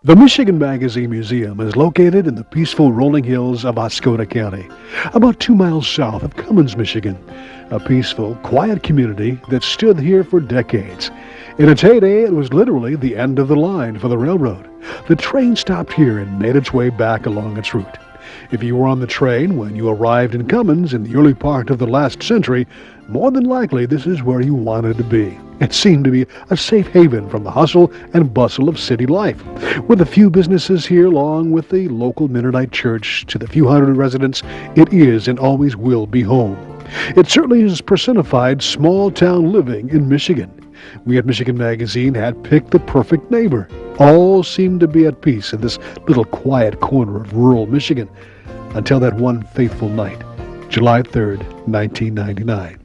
The Michigan Magazine Museum is located in the peaceful rolling hills of Oscoda County, about 2 miles south of Comins, Michigan, a peaceful, quiet community that stood here for decades. In its heyday, it was literally the end of the line for the railroad. The train stopped here and made its way back along its route. If you were on the train when you arrived in Cummins in the early part of the last century, more than likely this is where you wanted to be. It seemed to be a safe haven from the hustle and bustle of city life. With a few businesses here along with the local Mennonite church to the few hundred residents, it is and always will be home. It certainly is personified small-town living in Michigan. We at Michigan Magazine had picked the perfect neighbor. All seemed to be at peace in this little quiet corner of rural Michigan until that one fateful night, July 3rd, 1999.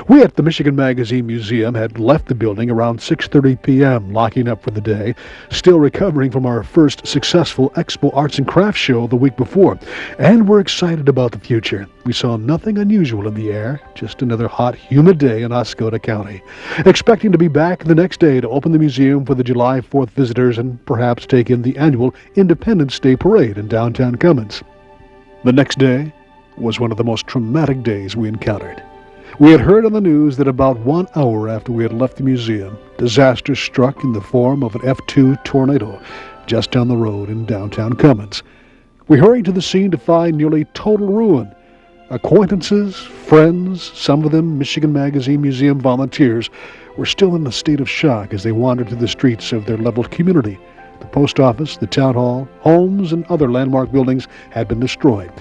We at the Michigan Magazine Museum had left the building around 6:30 p.m., locking up for the day, still recovering from our first successful Expo Arts and Crafts show the week before, and we're excited about the future. We saw nothing unusual in the air, just another hot, humid day in Oscoda County, expecting to be back the next day to open the museum for the July 4th visitors and perhaps take in the annual Independence Day Parade in downtown Cummins. The next day was one of the most traumatic days we encountered. We had heard on the news that about 1 hour after we had left the museum, disaster struck in the form of an F2 tornado just down the road in downtown Cummins. We hurried to the scene to find nearly total ruin. Acquaintances, friends, some of them Michigan Magazine Museum volunteers, were still in a state of shock as they wandered through the streets of their leveled community. The post office, the town hall, homes, and other landmark buildings had been destroyed.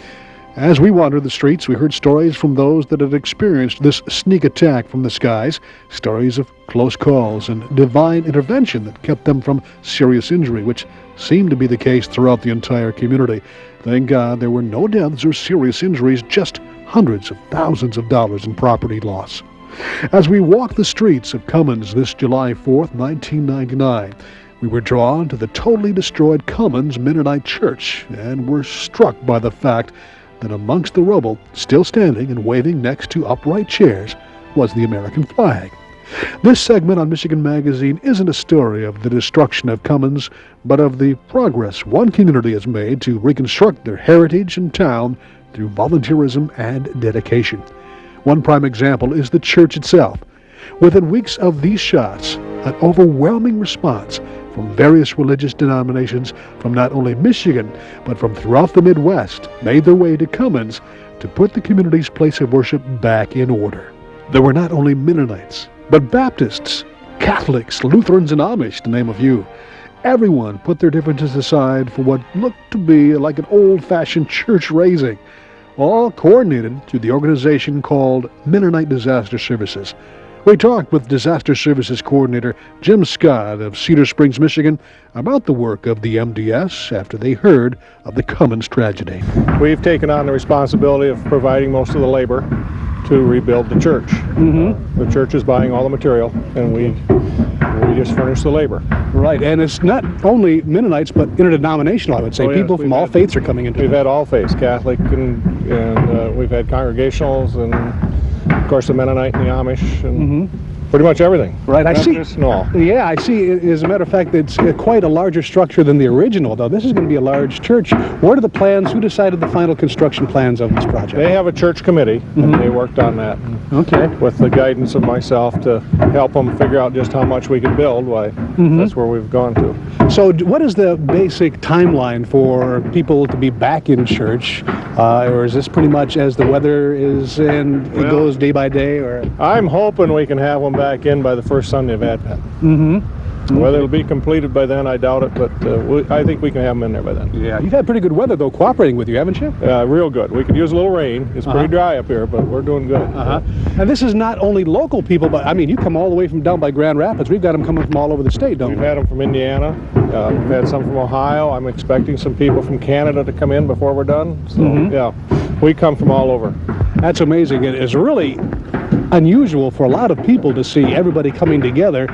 As we wandered the streets, we heard stories from those that had experienced this sneak attack from the skies, stories of close calls and divine intervention that kept them from serious injury, which seemed to be the case throughout the entire community. Thank God there were no deaths or serious injuries, just hundreds of thousands of dollars in property loss. As we walked the streets of Cummins this July 4th, 1999, we were drawn to the totally destroyed Cummins Mennonite Church and were struck by the fact that amongst the rubble, still standing and waving next to upright chairs, was the American flag. This segment on Michigan Magazine isn't a story of the destruction of Cummins, but of the progress one community has made to reconstruct their heritage and town through volunteerism and dedication. One prime example is the church itself. Within weeks of these shots, an overwhelming response from various religious denominations from not only Michigan, but from throughout the Midwest, made their way to Cummins to put the community's place of worship back in order. There were not only Mennonites, but Baptists, Catholics, Lutherans, and Amish, to name a few. Everyone put their differences aside for what looked to be like an old-fashioned church raising, all coordinated through the organization called Mennonite Disaster Services. We talked with Disaster Services Coordinator Jim Scott of Cedar Springs, Michigan, about the work of the MDS after they heard of the Cummins tragedy. We've taken on the responsibility of providing most of the labor to rebuild the church. The church is buying all the material, and we just furnish the labor. Right, and it's not only Mennonites, but interdenominational, I would say. Oh, yes, people from all faiths are coming into it. We've had all faiths, Catholic, and we've had congregationals, and of course the Mennonite and the Amish, and pretty much everything. Right, I see. Baptist and all. Yeah, I see. As a matter of fact, it's quite a larger structure than the original, though. This is going to be a large church. What are the plans? Who decided the final construction plans of this project? They have a church committee, and they worked on that. Okay. With the guidance of myself to help them figure out just how much we can build. That's where we've gone to. So what is the basic timeline for people to be back in church? Or is this pretty much as the weather is and it goes day by day? Or I'm hoping we can have them back in by the first Sunday of Advent. Whether it'll be completed by then, I doubt it, but I think we can have them in there by then. Yeah, you've had pretty good weather, though, cooperating with you, haven't you? Real good. We could use a little rain. It's pretty dry up here, but we're doing good. And this is not only local people, but, I mean, you come all the way from down by Grand Rapids. We've got them coming from all over the state, don't we? We've had them from Indiana. We've had some from Ohio. I'm expecting some people from Canada to come in before we're done. So, yeah, we come from all over. That's amazing. It is really unusual for a lot of people to see everybody coming together,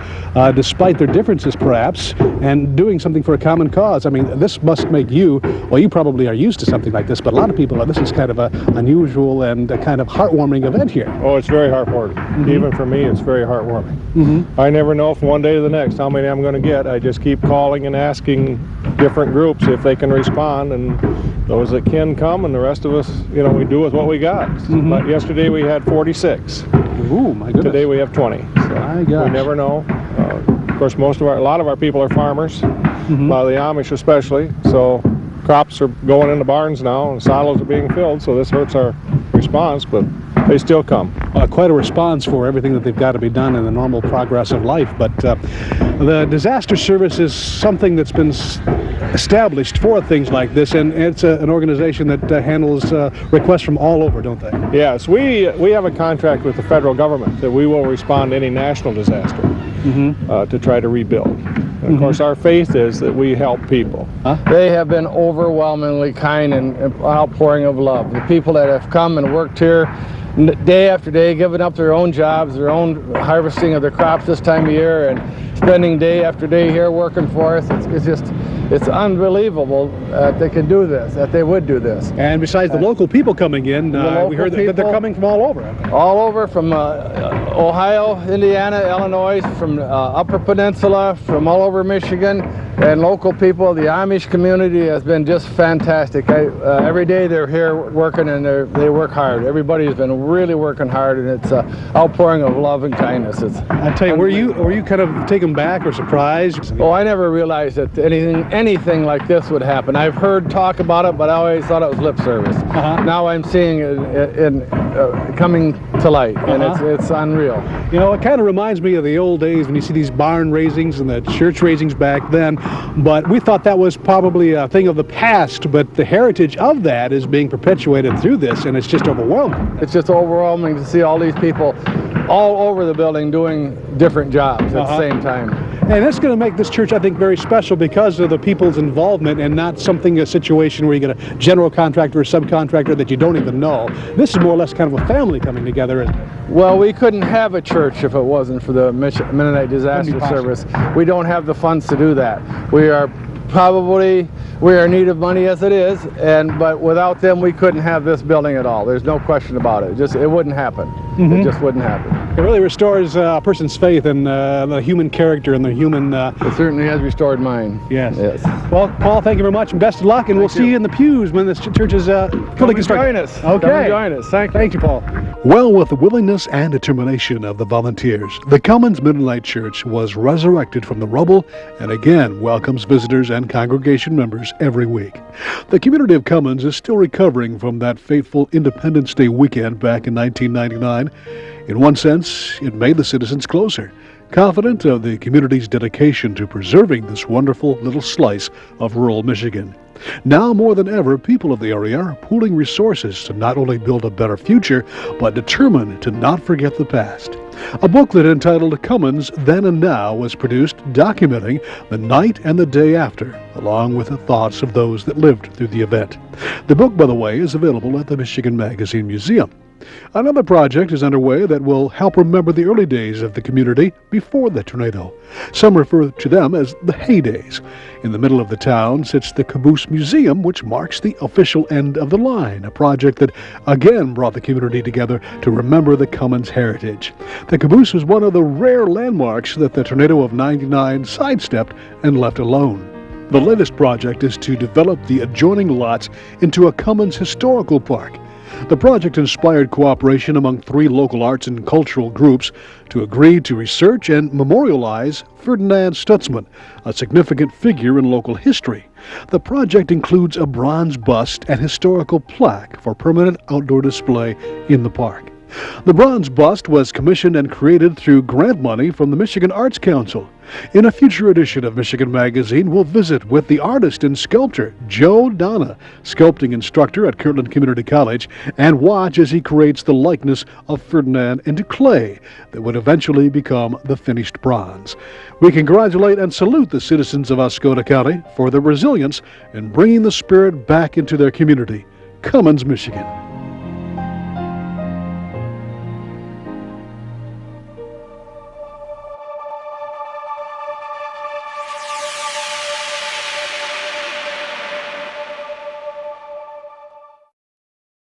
despite their differences perhaps, and doing something for a common cause. I mean, this must make you, well, you probably are used to something like this, but a lot of people, this is kind of an unusual and a kind of heartwarming event here. Oh, it's very heartwarming. Even for me, it's very heartwarming. I never know from one day to the next how many I'm going to get. I just keep calling and asking different groups if they can respond, and those that can come, and the rest of us, you know, we do with what we got. But yesterday we had 46. Ooh, my goodness. Today we have 20. So my gosh. we never know. Of course, a lot of our people are farmers, a lot of the Amish especially. So crops are going in the barns now, and silos are being filled. So this hurts our response, but they still come. Quite a response for everything that they've got to be done in the normal progress of life. But the disaster service is something that's been established for things like this, and it's an organization that handles requests from all over, don't they? Yes, we have a contract with the federal government that we will respond to any national disaster to try to rebuild. And of course, our faith is that we help people. They have been overwhelmingly kind and outpouring of love. The people that have come and worked here day after day, giving up their own jobs, their own harvesting of their crops this time of year, and spending day after day here working for us. It's unbelievable that they can do this, that they would do this. And besides the local people coming in, we heard that they're coming from all over. All over, from Ohio, Indiana, Illinois, from Upper Peninsula, from all over Michigan, and local people. The Amish community has been just fantastic. Every day they're here working, and they work hard. Everybody's been really working hard, and it's an outpouring of love and kindness. I tell you, were you kind of taken back or surprised? Oh, I never realized that anything like this would happen. I've heard talk about it, but I always thought it was lip service. Now I'm seeing it coming to light, and it's unreal. You know, it kind of reminds me of the old days when you see these barn raisings and the church raisings back then, but we thought that was probably a thing of the past, but the heritage of that is being perpetuated through this, and it's just overwhelming. It's just overwhelming to see all these people all over the building doing different jobs at the same time. And that's going to make this church, I think, very special because of the people's involvement, and not a situation where you get a general contractor or subcontractor that you don't even know. This is more or less kind of a family coming together. Well, we couldn't have a church if it wasn't for the Mennonite Disaster Service. We don't have the funds to do that. We are in need of money as it is, but without them we couldn't have this building at all. There's no question about it. It wouldn't happen. It just wouldn't happen. It really restores a person's faith in the human character and the human... It certainly has restored mine. Yes. Well, Paul, thank you very much, and best of luck, and we'll see you in the pews when this church is fully constructed. Join us. Okay. Come join us. Thank you, Paul. Well, with the willingness and determination of the volunteers, the Comins Mennonite Church was resurrected from the rubble and again welcomes visitors and congregation members every week. The community of Cummins is still recovering from that fateful Independence Day weekend back in 1999. In one sense, it made the citizens closer, confident of the community's dedication to preserving this wonderful little slice of rural Michigan. Now more than ever, people of the area are pooling resources to not only build a better future, but determined to not forget the past. A booklet entitled Cummins Then and Now was produced, documenting the night and the day after, along with the thoughts of those that lived through the event. The book, by the way, is available at the Michigan Magazine Museum. Another project is underway that will help remember the early days of the community before the tornado. Some refer to them as the heydays. In the middle of the town sits the Caboose Museum, which marks the official end of the line, a project that again brought the community together to remember the Cummins heritage. The Caboose was one of the rare landmarks that the tornado of '99 sidestepped and left alone. The latest project is to develop the adjoining lots into a Cummins historical park. The project inspired cooperation among 3 local arts and cultural groups to agree to research and memorialize Ferdinand Stutzman, a significant figure in local history. The project includes a bronze bust and historical plaque for permanent outdoor display in the park. The bronze bust was commissioned and created through grant money from the Michigan Arts Council. In a future edition of Michigan Magazine, we'll visit with the artist and sculptor Joe Donna, sculpting instructor at Kirtland Community College, and watch as he creates the likeness of Ferdinand into clay that would eventually become the finished bronze. We congratulate and salute the citizens of Oscoda County for their resilience in bringing the spirit back into their community. Comins, Michigan.